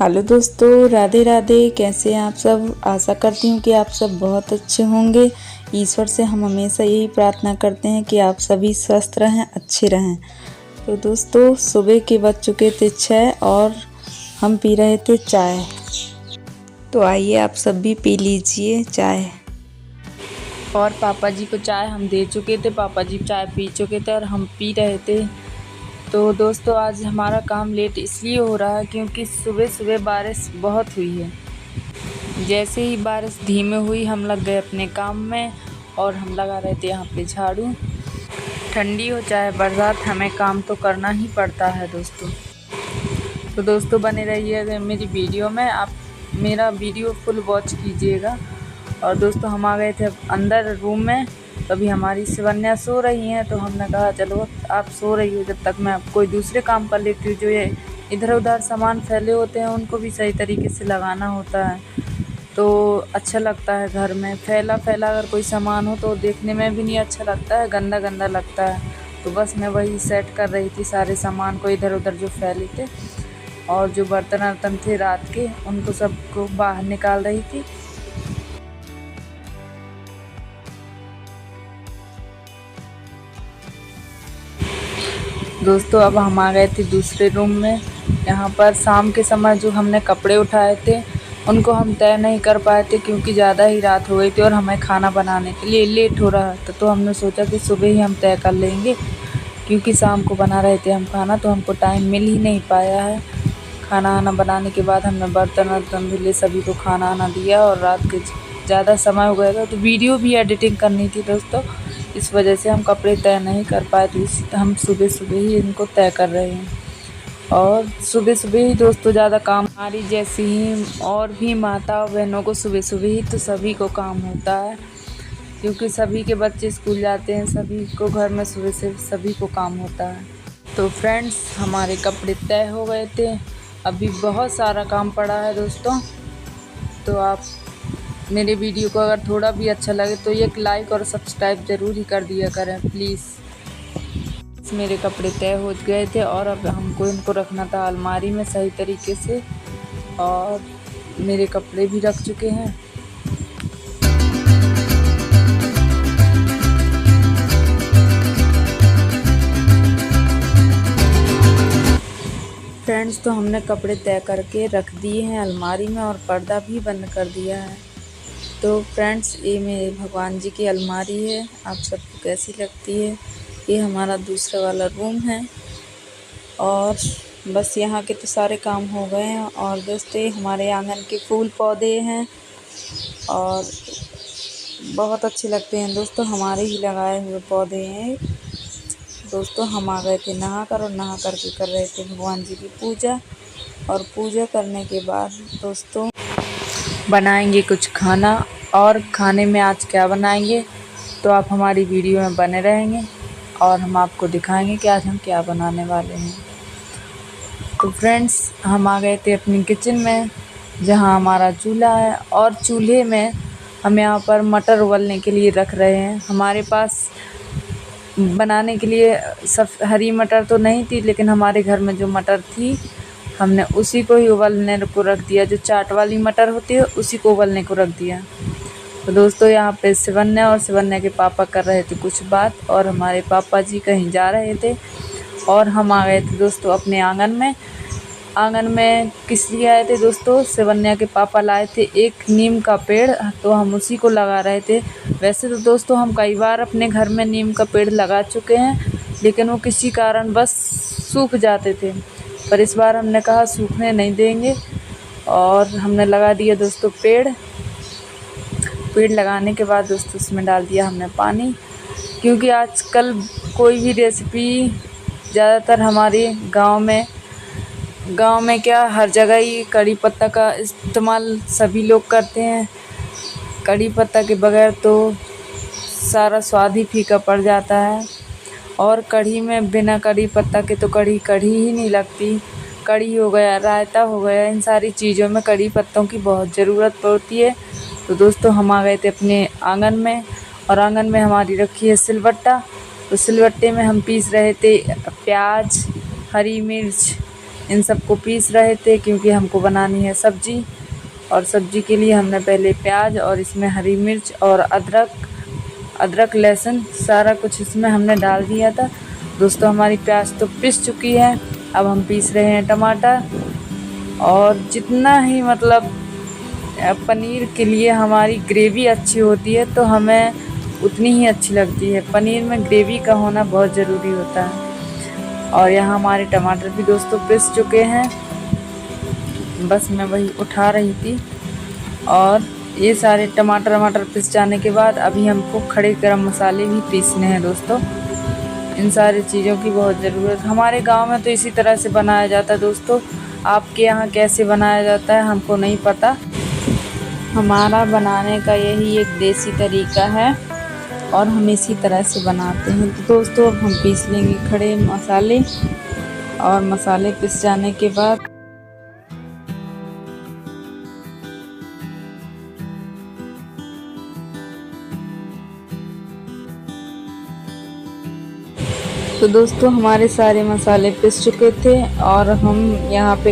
Hello दोस्तों, राधे राधे। कैसे हैं आप सब। आशा करती हूँ कि आप सब बहुत अच्छे होंगे। ईश्वर से हम हमेशा यही प्रार्थना करते हैं कि आप सभी स्वस्थ रहें, अच्छे रहें। तो दोस्तों, सुबह के बज चुके थे 6 और हम पी रहे थे चाय। तो आइए आप सब भी पी लीजिए चाय। और पापा जी को चाय हम दे चुके थे, पापा जी चाय पी चुके थे और हम पी रहे थे। तो दोस्तों, आज हमारा काम लेट इसलिए हो रहा है क्योंकि सुबह सुबह बारिश बहुत हुई है। जैसे ही बारिश धीमे हुई हम लग गए अपने काम में और हम लगा रहे थे यहाँ पे झाड़ू। ठंडी हो चाहे बरसात, हमें काम तो करना ही पड़ता है दोस्तों। तो दोस्तों, बने रहिए मेरी वीडियो में, आप मेरा वीडियो फुल वॉच कीजिएगा। और दोस्तों, हम आ गए थे अंदर रूम में। तभी हमारी शिवन्या सो रही हैं, तो हमने कहा चलो आप सो रही हो, जब तक मैं कोई दूसरे काम कर लेती हूँ। जो ये इधर उधर सामान फैले होते हैं उनको भी सही तरीके से लगाना होता है, तो अच्छा लगता है। घर में फैला फैला अगर कोई सामान हो तो देखने में भी नहीं अच्छा लगता है, गंदा गंदा लगता है। तो बस मैं वही सेट कर रही थी सारे सामान को, इधर उधर जो फैले थे, और जो बर्तन वर्तन थे रात के उनको सबको बाहर निकाल रही थी। दोस्तों, अब हम आ गए थे दूसरे रूम में। यहाँ पर शाम के समय जो हमने कपड़े उठाए थे उनको हम तय नहीं कर पाए थे क्योंकि ज़्यादा ही रात हो गई थी और हमें खाना बनाने के लिए लेट हो रहा था। तो हमने सोचा कि सुबह ही हम तय कर लेंगे, क्योंकि शाम को बना रहे थे हम खाना, तो हमको टाइम मिल ही नहीं पाया है। खाना आना बनाने के बाद हमने बर्तन वर्तन धुले, सभी को खाना आना दिया और रात के ज़्यादा समय हो गया था तो वीडियो भी एडिटिंग करनी थी दोस्तों। इस वजह से हम कपड़े तय नहीं कर पाए, तो हम सुबह सुबह ही इनको तय कर रहे हैं। और सुबह सुबह ही दोस्तों ज़्यादा काम, हमारी जैसी ही और भी माता बहनों को सुबह सुबह ही तो सभी को काम होता है, क्योंकि सभी के बच्चे स्कूल जाते हैं, सभी को घर में सुबह से सभी को काम होता है। तो फ्रेंड्स, हमारे कपड़े तय हो गए थे, अभी बहुत सारा काम पड़ा है दोस्तों। तो आप मेरे वीडियो को अगर थोड़ा भी अच्छा लगे तो एक लाइक और सब्सक्राइब ज़रूर ही कर दिया करें प्लीज़। मेरे कपड़े तय हो गए थे और अब हमको इनको रखना था अलमारी में सही तरीके से, और मेरे कपड़े भी रख चुके हैं। फ्रेंड्स, तो हमने कपड़े तय करके रख दिए हैं अलमारी में और पर्दा भी बंद कर दिया है। तो फ्रेंड्स, ये मेरे भगवान जी की अलमारी है, आप सबको कैसी लगती है। ये हमारा दूसरा वाला रूम है और बस यहाँ के तो सारे काम हो गए हैं। और दोस्तों, हमारे आंगन के फूल पौधे हैं और बहुत अच्छे लगते हैं दोस्तों, हमारे ही लगाए हुए पौधे हैं। दोस्तों, हम आ गए थे नहा कर और नहा करके कर रहे थे भगवान जी की पूजा। और पूजा करने के बाद दोस्तों बनाएंगे कुछ खाना, और खाने में आज क्या बनाएंगे तो आप हमारी वीडियो में बने रहेंगे और हम आपको दिखाएंगे कि आज हम क्या बनाने वाले हैं। तो फ्रेंड्स, हम आ गए थे अपनी किचन में जहां हमारा चूल्हा है, और चूल्हे में हम यहाँ पर मटर उबलने के लिए रख रहे हैं। हमारे पास बनाने के लिए सब हरी मटर तो नहीं थी, लेकिन हमारे घर में जो मटर थी हमने उसी को ही उबलने को रख दिया। जो चाट वाली मटर होती है उसी को उबलने को रख दिया। तो दोस्तों, यहाँ पे शिवन्या और शिवन्या के पापा कर रहे थे कुछ बात, और हमारे पापा जी कहीं जा रहे थे। और हम आ गए थे दोस्तों अपने आंगन में। आंगन में किस लिए आए थे दोस्तों, शिवन्या के पापा लाए थे एक नीम का पेड़, तो हम उसी को लगा रहे थे। वैसे तो दोस्तों हम कई बार अपने घर में नीम का पेड़ लगा चुके हैं, लेकिन वो किसी कारण बस सूख जाते थे, पर इस बार हमने कहा सूखने नहीं देंगे और हमने लगा दिया दोस्तों पेड़। पेड़ लगाने के बाद दोस्तों उसमें डाल दिया हमने पानी, क्योंकि आजकल कोई भी रेसिपी ज़्यादातर हमारे गांव में क्या हर जगह ही कड़ी पत्ता का इस्तेमाल सभी लोग करते हैं। कड़ी पत्ता के बगैर तो सारा स्वाद ही फीका पड़ जाता है, और कढ़ी में बिना कड़ी पत्ता के तो कढ़ी कढ़ी ही नहीं लगती। कढ़ी हो गया, रायता हो गया, इन सारी चीज़ों में कड़ी पत्तों की बहुत ज़रूरत पड़ती है। तो दोस्तों, हम आ गए थे अपने आंगन में, और आंगन में हमारी रखी है सिलबट्टा। तो सिलबट्टे में हम पीस रहे थे प्याज, हरी मिर्च, इन सबको पीस रहे थे क्योंकि हमको बनानी है सब्जी। और सब्जी के लिए हमने पहले प्याज और इसमें हरी मिर्च और अदरक लहसुन सारा कुछ इसमें हमने डाल दिया था। दोस्तों हमारी प्याज तो पिस चुकी है। अब हम पीस रहे हैं टमाटर। और जितना ही मतलब पनीर के लिए हमारी ग्रेवी अच्छी होती है तो हमें उतनी ही अच्छी लगती है। पनीर में ग्रेवी का होना बहुत ज़रूरी होता है। और यहाँ हमारे टमाटर भी दोस्तों पिस चुके हैं। बस मैं वही उठा रही थी। और ये सारे टमाटर पिस जाने के बाद अभी हमको खड़े गरम मसाले भी पीसने हैं दोस्तों। इन सारी चीज़ों की बहुत ज़रूरत। हमारे गांव में तो इसी तरह से बनाया जाता है दोस्तों। आपके यहाँ कैसे बनाया जाता है हमको नहीं पता। हमारा बनाने का यही एक देसी तरीका है और हम इसी तरह से बनाते हैं। तो दोस्तों अब हम पीस लेंगे खड़े मसाले। और मसाले पिस जाने के बाद तो दोस्तों हमारे सारे मसाले पिस चुके थे और हम यहाँ पे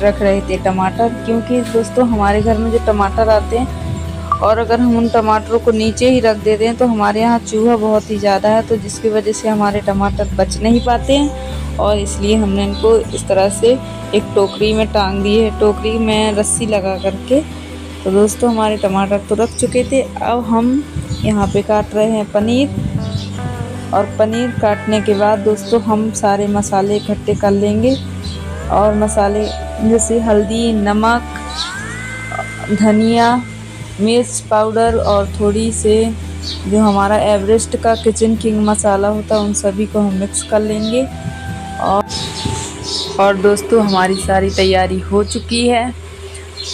रख रहे थे टमाटर। क्योंकि दोस्तों हमारे घर में जो टमाटर आते हैं और अगर हम उन टमाटरों को नीचे ही रख देते हैं तो हमारे यहाँ चूहा बहुत ही ज़्यादा है, तो जिसकी वजह से हमारे टमाटर बच नहीं पाते हैं। और इसलिए हमने इनको इस तरह से एक टोकरी में टांग दिए है, टोकरी में रस्सी लगा करके। तो दोस्तों हमारे टमाटर तो रख चुके थे। अब हम यहाँ पे काट रहे हैं पनीर। और पनीर काटने के बाद दोस्तों हम सारे मसाले इकट्ठे कर लेंगे। और मसाले जैसे हल्दी, नमक, धनिया, मिर्च पाउडर और थोड़ी से जो हमारा एवरेस्ट का किचन किंग मसाला होता है उन सभी को हम मिक्स कर लेंगे। और दोस्तों हमारी सारी तैयारी हो चुकी है।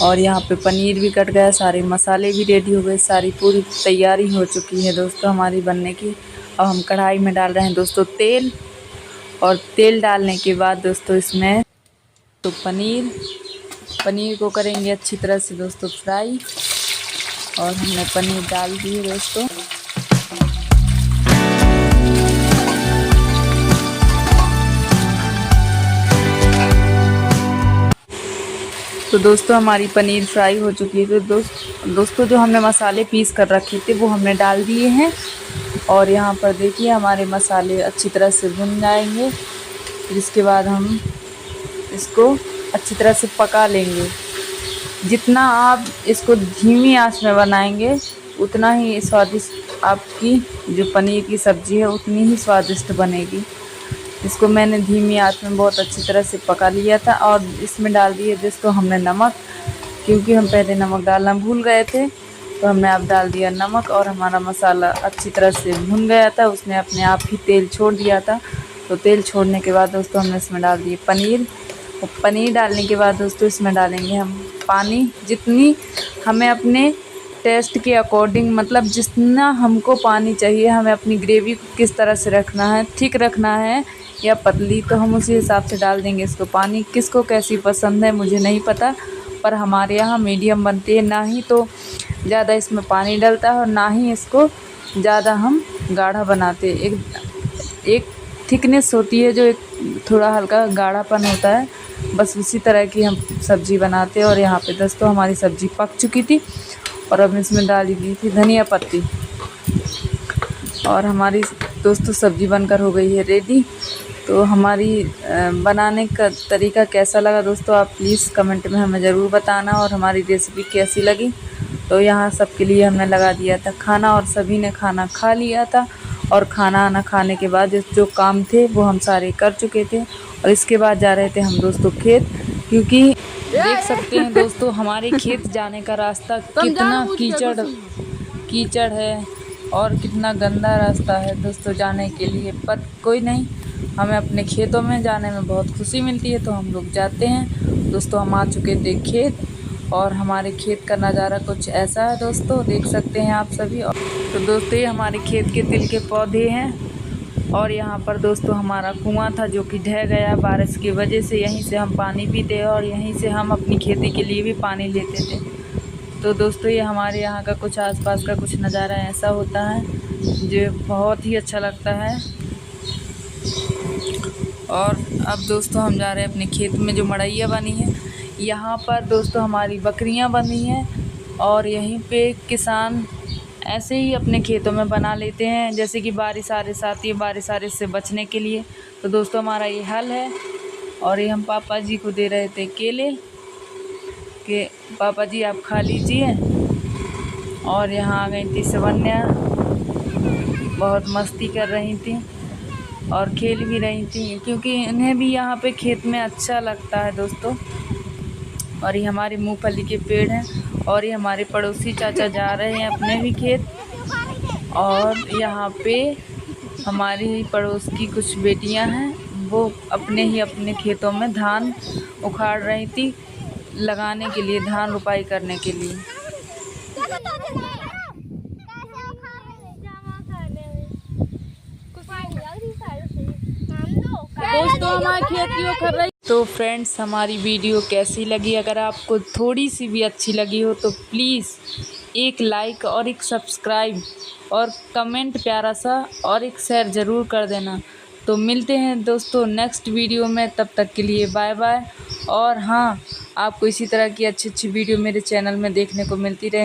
और यहाँ पे पनीर भी कट गया, सारे मसाले भी रेडी हो गए, सारी पूरी तैयारी हो चुकी है दोस्तों हमारी बनने की। अब हम कढ़ाई में डाल रहे हैं दोस्तों तेल। और तेल डालने के बाद दोस्तों इसमें तो पनीर को करेंगे अच्छी तरह से दोस्तों फ्राई। और हमने पनीर डाल दी है दोस्तों। तो दोस्तों हमारी पनीर फ्राई हो चुकी है। तो दोस्तों जो हमने मसाले पीस कर रखे थे वो हमने डाल दिए हैं। और यहाँ पर देखिए हमारे मसाले अच्छी तरह से भुन जाएंगे। फिर इसके बाद हम इसको अच्छी तरह से पका लेंगे। जितना आप इसको धीमी आंच में बनाएंगे उतना ही स्वादिष्ट आपकी जो पनीर की सब्ज़ी है उतनी ही स्वादिष्ट बनेगी। इसको मैंने धीमी आंच में बहुत अच्छी तरह से पका लिया था। और इसमें डाल दिए दोस्तों हमने नमक, क्योंकि हम पहले नमक डालना भूल गए थे तो हमने अब डाल दिया नमक। और हमारा मसाला अच्छी तरह से भुन गया था, उसने अपने आप ही तेल छोड़ दिया था। तो तेल छोड़ने के बाद दोस्तों हमने इसमें डाल दिए पनीर। और पनीर डालने के बाद दोस्तों इसमें डालेंगे हम पानी, जितनी हमें अपने टेस्ट के अकॉर्डिंग, मतलब जितना हमको पानी चाहिए, हमें अपनी ग्रेवी को किस तरह से रखना है, थिक रखना है या पतली, तो हम उसी हिसाब से डाल देंगे इसको पानी। किसको कैसी पसंद है मुझे नहीं पता, पर हमारे यहाँ मीडियम बनती है। ना ही तो ज़्यादा इसमें पानी डलता है और ना ही इसको ज़्यादा हम गाढ़ा बनाते। एक थिकनेस होती है जो एक थोड़ा हल्का गाढ़ापन होता है, बस उसी तरह की हम सब्ज़ी बनाते हैं। और यहाँ पे दोस्तों हमारी सब्ज़ी पक चुकी थी और अब इसमें डाली दी थी धनिया पत्ती। और हमारी दोस्तों सब्ज़ी बनकर हो गई है रेडी। तो हमारी बनाने का तरीका कैसा लगा दोस्तों आप प्लीज़ कमेंट में हमें ज़रूर बताना। और हमारी रेसिपी कैसी लगी। तो यहाँ सबके लिए हमने लगा दिया था खाना और सभी ने खाना खा लिया था। और खाना खाने के बाद जो काम थे वो हम सारे कर चुके थे। और इसके बाद जा रहे थे हम दोस्तों खेत, क्योंकि देख सकते हैं दोस्तों हमारे खेत जाने का रास्ता कितना कीचड़ है और कितना गंदा रास्ता है दोस्तों जाने के लिए। पर कोई नहीं, हमें अपने खेतों में जाने में बहुत खुशी मिलती है तो हम लोग जाते हैं। दोस्तों हम आ चुके थे खेत और हमारे खेत का नज़ारा कुछ ऐसा है दोस्तों, देख सकते हैं आप सभी। तो दोस्तों ये हमारे खेत के तिल के पौधे हैं। और यहाँ पर दोस्तों हमारा कुआं था जो कि ढह गया बारिश की वजह से। यहीं से हम पानी पीते और यहीं से हम अपनी खेती के लिए भी पानी लेते थे। तो दोस्तों ये हमारे यहाँ का कुछ आसपास का कुछ नज़ारा ऐसा होता है जो बहुत ही अच्छा लगता है। और अब दोस्तों हम जा रहे हैं अपने खेत में जो मड़ैया बनी है, यहाँ पर दोस्तों हमारी बकरियाँ बंधी हैं और यहीं पे किसान ऐसे ही अपने खेतों में बना लेते हैं, जैसे कि बारिश आरिश आती है, बारिश आरिश से बचने के लिए। तो दोस्तों हमारा ये हल है और ये हम पापा जी को दे रहे थे केले कि पापा जी आप खा लीजिए। और यहाँ आ गई थी सवन्या, बहुत मस्ती कर रही थी और खेल भी रही थी, क्योंकि इन्हें भी यहाँ पे खेत में अच्छा लगता है दोस्तों। और ये हमारे मूंगफली के पेड़ हैं और ये हमारे पड़ोसी चाचा जा रहे हैं अपने भी खेत। और यहाँ पे हमारी पड़ोस की कुछ बेटियां हैं, वो अपने खेतों में धान उखाड़ रही थी लगाने के लिए, धान रोपाई करने के लिए। दोस्तों हमारे खेत की वो कर रही। तो फ्रेंड्स हमारी वीडियो कैसी लगी? अगर आपको थोड़ी सी भी अच्छी लगी हो तो प्लीज़ एक लाइक और एक सब्सक्राइब और कमेंट प्यारा सा और एक शेयर ज़रूर कर देना। तो मिलते हैं दोस्तों नेक्स्ट वीडियो में, तब तक के लिए बाय बाय। और हाँ, आपको इसी तरह की अच्छी अच्छी वीडियो मेरे चैनल में देखने को मिलती रहेंगी।